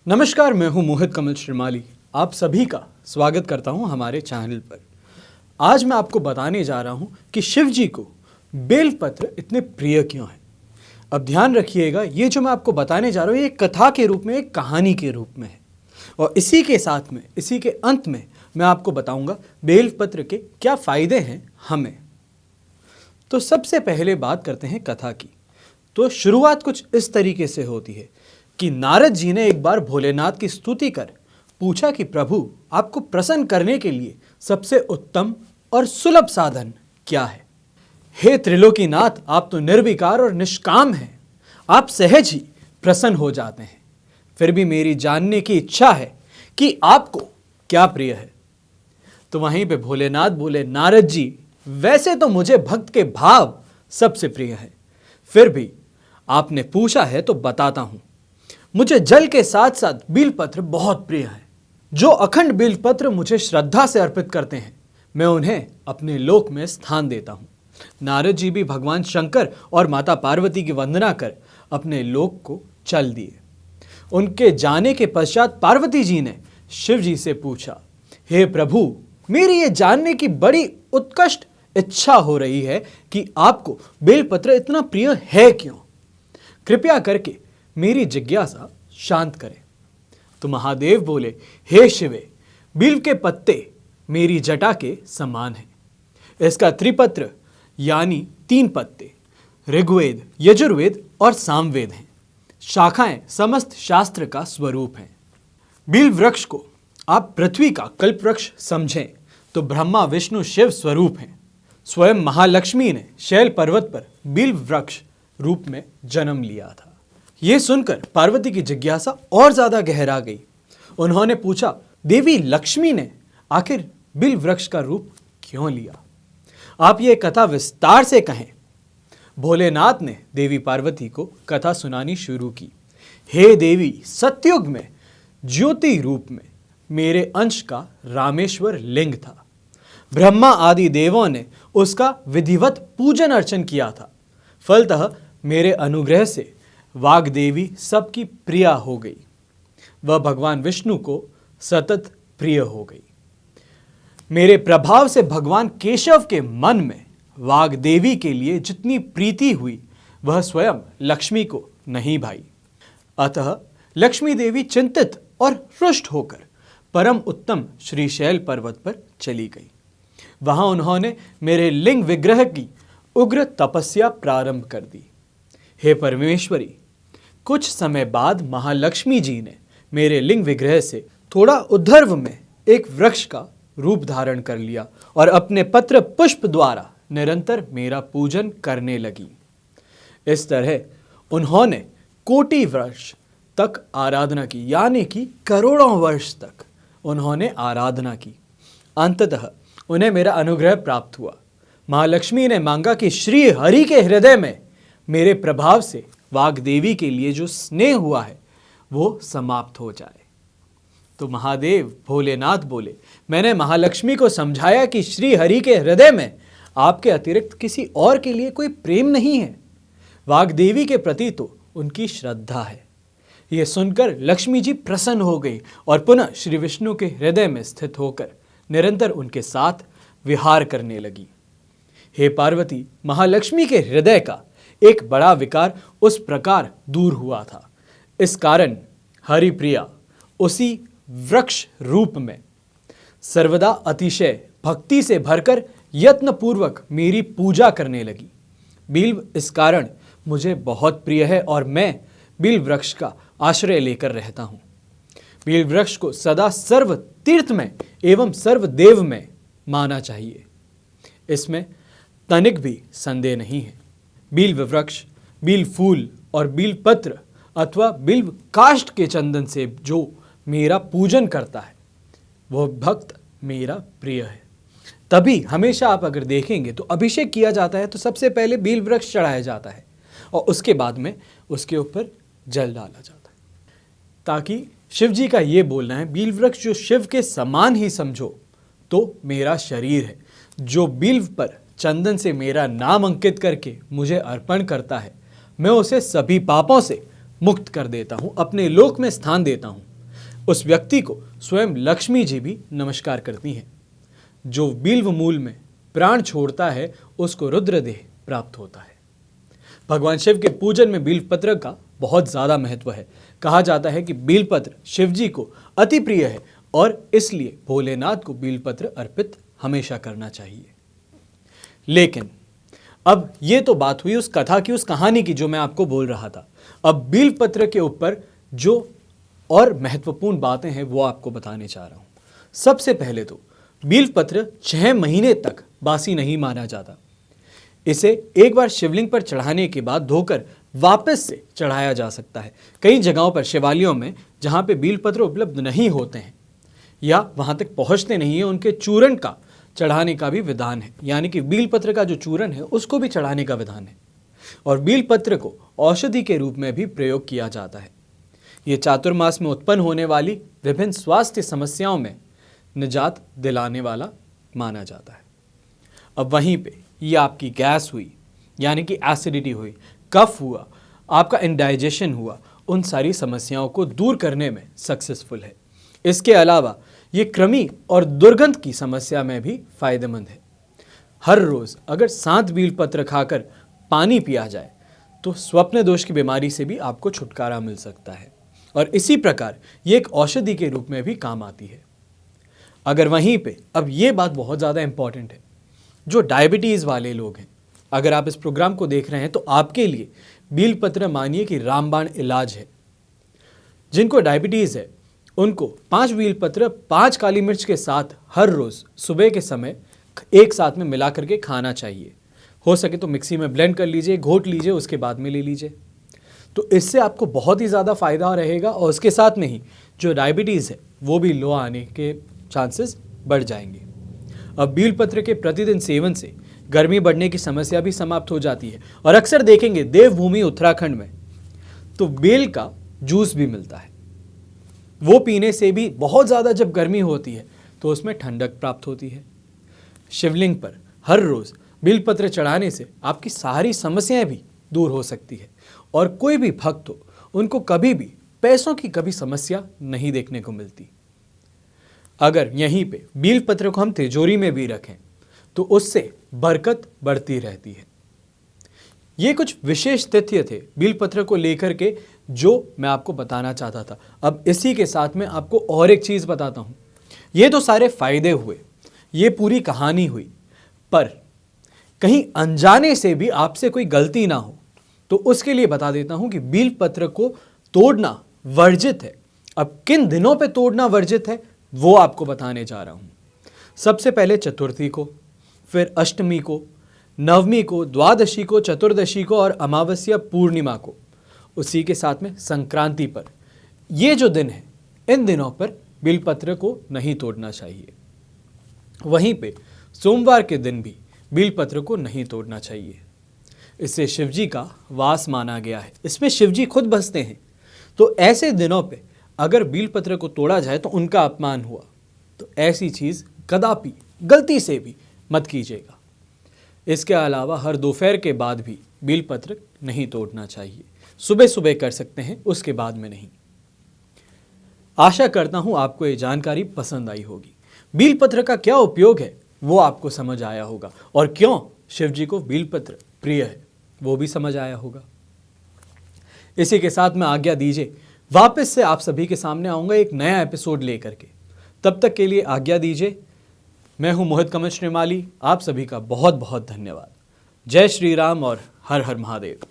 नमस्कार, मैं हूं मोहित कमल श्रीमाली। आप सभी का स्वागत करता हूं हमारे चैनल पर। आज मैं आपको बताने जा रहा हूं कि शिव जी को बेलपत्र इतने प्रिय क्यों हैं। अब ध्यान रखिएगा, ये जो मैं आपको बताने जा रहा हूं ये एक कथा के रूप में, एक कहानी के रूप में है। और इसी के साथ में, इसी के अंत में मैं आपको बताऊंगा बेलपत्र के क्या फायदे हैं हमें। तो सबसे पहले बात करते हैं कथा की। तो शुरुआत कुछ इस तरीके से होती है कि नारद जी ने एक बार भोलेनाथ की स्तुति कर पूछा कि प्रभु, आपको प्रसन्न करने के लिए सबसे उत्तम और सुलभ साधन क्या है। हे त्रिलोकीनाथ, आप तो निर्विकार और निष्काम हैं, आप सहज ही प्रसन्न हो जाते हैं। फिर भी मेरी जानने की इच्छा है कि आपको क्या प्रिय है। तो वहीं पे भोलेनाथ बोले, नारद जी, वैसे तो मुझे भक्त के भाव सबसे प्रिय है, फिर भी आपने पूछा है तो बताता हूं। मुझे जल के साथ साथ बिलपत्र बहुत प्रिय है। जो अखंड बिलपत्र मुझे श्रद्धा से अर्पित करते हैं, मैं उन्हें अपने लोक में स्थान देता हूं। नारद जी भी भगवान शंकर और माता पार्वती की वंदना कर अपने लोक को चल दिए। उनके जाने के पश्चात पार्वती जी ने शिव जी से पूछा, हे प्रभु, मेरी ये जानने की बड़ी उत्कष्ट इच्छा हो रही है कि आपको बेलपत्र इतना प्रिय है क्यों। कृपया करके मेरी जिज्ञासा शांत करें। तो महादेव बोले, हे शिवे, बिल्व के पत्ते मेरी जटा के समान हैं। इसका त्रिपत्र यानी 3 पत्ते ऋग्वेद, यजुर्वेद और सामवेद हैं। शाखाएं समस्त शास्त्र का स्वरूप हैं। बिल्व वृक्ष को आप पृथ्वी का कल्प वृक्ष समझें तो ब्रह्मा विष्णु शिव स्वरूप हैं। स्वयं महालक्ष्मी ने शैल पर्वत पर बिल्व वृक्ष रूप में जन्म लिया था। ये सुनकर पार्वती की जिज्ञासा और ज्यादा गहरा गई। उन्होंने पूछा, देवी लक्ष्मी ने आखिर बिल्व वृक्ष का रूप क्यों लिया? आप ये कथा विस्तार से कहें। भोलेनाथ ने देवी पार्वती को कथा सुनानी शुरू की। हे देवी, सतयुग में ज्योति रूप में मेरे अंश का रामेश्वर लिंग था। ब्रह्मा आदि देवों ने उसका विधिवत पूजन अर्चन किया था। फलतः मेरे अनुग्रह से वाग्देवी सबकी प्रिया हो गई। वह भगवान विष्णु को सतत प्रिय हो गई। मेरे प्रभाव से भगवान केशव के मन में वाग्देवी के लिए जितनी प्रीति हुई, वह स्वयं लक्ष्मी को नहीं भाई। अतः लक्ष्मी देवी चिंतित और रुष्ट होकर परम उत्तम श्रीशैल पर्वत पर चली गई। वहां उन्होंने मेरे लिंग विग्रह की उग्र तपस्या प्रारंभ कर दी। हे परमेश्वरी, कुछ समय बाद महालक्ष्मी जी ने मेरे लिंग विग्रह से थोड़ा उद्धर्व में एक वृक्ष का रूप धारण कर लिया और अपने पत्र पुष्प द्वारा निरंतर मेरा पूजन करने लगी। इस तरह उन्होंने कोटि वर्ष तक आराधना की, यानी कि करोड़ों वर्ष तक उन्होंने आराधना की। अंततः उन्हें मेरा अनुग्रह प्राप्त हुआ। महालक्ष्मी ने मांगा कि श्री हरि के हृदय में मेरे प्रभाव से वाग्देवी के लिए जो स्नेह हुआ है वो समाप्त हो जाए। तो महादेव भोलेनाथ बोले, मैंने महालक्ष्मी को समझाया कि श्री हरि के हृदय में आपके अतिरिक्त किसी और के लिए कोई प्रेम नहीं है। वाग्देवी के प्रति तो उनकी श्रद्धा है। यह सुनकर लक्ष्मी जी प्रसन्न हो गई और पुनः श्री विष्णु के हृदय में स्थित होकर निरंतर उनके साथ विहार करने लगी। हे पार्वती, महालक्ष्मी के हृदय का एक बड़ा विकार उस प्रकार दूर हुआ था। इस कारण हरिप्रिया उसी वृक्ष रूप में सर्वदा अतिशय भक्ति से भरकर यत्न पूर्वक मेरी पूजा करने लगी। बिल्व इस कारण मुझे बहुत प्रिय है और मैं बिल्व वृक्ष का आश्रय लेकर रहता हूँ। बिल्व वृक्ष को सदा सर्व तीर्थ में एवं सर्व देव में माना चाहिए, इसमें तनिक भी संदेह नहीं है। बिल्व वृक्ष, बिल्व फूल और बिल्व पत्र अथवा बिल्व काष्ठ के चंदन से जो मेरा पूजन करता है, वह भक्त मेरा प्रिय है। तभी हमेशा आप अगर देखेंगे तो अभिषेक किया जाता है तो सबसे पहले बिल्व वृक्ष चढ़ाया जाता है और उसके बाद में उसके ऊपर जल डाला जाता है, ताकि शिव जी का ये बोलना है, बिल्व वृक्ष जो शिव के समान ही समझो तो मेरा शरीर है। जो बिल्व पर चंदन से मेरा नाम अंकित करके मुझे अर्पण करता है, मैं उसे सभी पापों से मुक्त कर देता हूँ, अपने लोक में स्थान देता हूँ। उस व्यक्ति को स्वयं लक्ष्मी जी भी नमस्कार करती हैं। जो बिल्व मूल में प्राण छोड़ता है उसको रुद्रदेह प्राप्त होता है। भगवान शिव के पूजन में बिल्वपत्र का बहुत ज़्यादा महत्व है। कहा जाता है कि बिल्वपत्र शिव जी को अति प्रिय है और इसलिए भोलेनाथ को बिल्वपत्र अर्पित हमेशा करना चाहिए। लेकिन अब ये तो बात हुई उस कथा की, उस कहानी की जो मैं आपको बोल रहा था। अब बिल्वपत्र के ऊपर जो और महत्वपूर्ण बातें हैं वो आपको बताने चाह रहा हूं। सबसे पहले तो बिल्वपत्र 6 महीने तक बासी नहीं माना जाता। इसे एक बार शिवलिंग पर चढ़ाने के बाद धोकर वापस से चढ़ाया जा सकता है। कई जगहों पर शिवालयों में जहां पे बिल्वपत्र उपलब्ध नहीं होते हैं या वहां तक पहुंचते नहीं है, उनके चूर्ण का चढ़ाने का भी विधान है। यानी कि बिल्वपत्र का जो चूर्ण है उसको भी चढ़ाने का विधान है। और बिल्वपत्र को औषधि के रूप में भी प्रयोग किया जाता है। ये चातुर्मास में उत्पन्न होने वाली विभिन्न स्वास्थ्य समस्याओं में निजात दिलाने वाला माना जाता है। अब वहीं पे ये आपकी गैस हुई, यानी कि एसिडिटी हुई, कफ हुआ, आपका इंडाइजेशन हुआ, उन सारी समस्याओं को दूर करने में सक्सेसफुल है। इसके अलावा ये कृमि और दुर्गंध की समस्या में भी फायदेमंद है। हर रोज़ अगर 7 बिल्वपत्र खाकर पानी पिया जाए तो स्वप्न दोष की बीमारी से भी आपको छुटकारा मिल सकता है और इसी प्रकार ये एक औषधि के रूप में भी काम आती है। अगर वहीं पे अब ये बात बहुत ज़्यादा इंपॉर्टेंट है, जो डायबिटीज़ वाले लोग हैं, अगर आप इस प्रोग्राम को देख रहे हैं तो आपके लिए बिल्वपत्र मानिए कि रामबाण इलाज है। जिनको डायबिटीज़ है उनको 5 बिल्वपत्र 5 काली मिर्च के साथ हर रोज़ सुबह के समय एक साथ में मिला करके खाना चाहिए। हो सके तो मिक्सी में ब्लेंड कर लीजिए, घोट लीजिए, उसके बाद में ले लीजिए। तो इससे आपको बहुत ही ज़्यादा फ़ायदा रहेगा और उसके साथ में ही जो डायबिटीज़ है वो भी लो आने के चांसेस बढ़ जाएंगे। अब बिल्वपत्र के प्रतिदिन सेवन से गर्मी बढ़ने की समस्या भी समाप्त हो जाती है। और अक्सर देखेंगे देवभूमि उत्तराखंड में तो बेल का जूस भी मिलता है। वो पीने से भी बहुत ज़्यादा जब गर्मी होती है तो उसमें ठंडक प्राप्त होती है। शिवलिंग पर हर रोज़ बिल्वपत्र चढ़ाने से आपकी सारी समस्याएं भी दूर हो सकती है और कोई भी भक्त हो उनको कभी भी पैसों की कभी समस्या नहीं देखने को मिलती। अगर यहीं पे बिल्वपत्र को हम तिजोरी में भी रखें तो उससे बरकत बढ़ती रहती है। ये कुछ विशेष तथ्य थे बिल्वपत्र को लेकर के जो मैं आपको बताना चाहता था। अब इसी के साथ में आपको और एक चीज़ बताता हूँ। ये तो सारे फायदे हुए, ये पूरी कहानी हुई, पर कहीं अनजाने से भी आपसे कोई गलती ना हो तो उसके लिए बता देता हूँ कि बिल्वपत्र को तोड़ना वर्जित है। अब किन दिनों पे तोड़ना वर्जित है वो आपको बताने जा रहा हूँ। सबसे पहले चतुर्थी को, फिर अष्टमी को, नवमी को, द्वादशी को, चतुर्दशी को और अमावस्या पूर्णिमा को, उसी के साथ में संक्रांति पर। ये जो दिन है इन दिनों पर बिल्वपत्र को नहीं तोड़ना चाहिए। वहीं पे सोमवार के दिन भी बिल्वपत्र को नहीं तोड़ना चाहिए। इससे शिवजी का वास माना गया है, इसमें शिवजी खुद बसते हैं। तो ऐसे दिनों पे अगर बिल्वपत्र को तोड़ा जाए तो उनका अपमान हुआ। तो ऐसी चीज़ कदापि गलती से भी मत कीजिएगा। इसके अलावा हर दोपहर के बाद भी बिल्वपत्र नहीं तोड़ना चाहिए। सुबह सुबह कर सकते हैं, उसके बाद में नहीं। आशा करता हूं आपको ये जानकारी पसंद आई होगी। बिल्वपत्र का क्या उपयोग है वो आपको समझ आया होगा और क्यों शिवजी को बिल्वपत्र प्रिय है वो भी समझ आया होगा। इसी के साथ में आज्ञा दीजिए, वापस से आप सभी के सामने आऊँगा एक नया एपिसोड लेकर के। तब तक के लिए आज्ञा दीजिए। मैं हूँ मोहित कमल श्रीमाली। आप सभी का बहुत बहुत धन्यवाद। जय श्री राम और हर हर महादेव।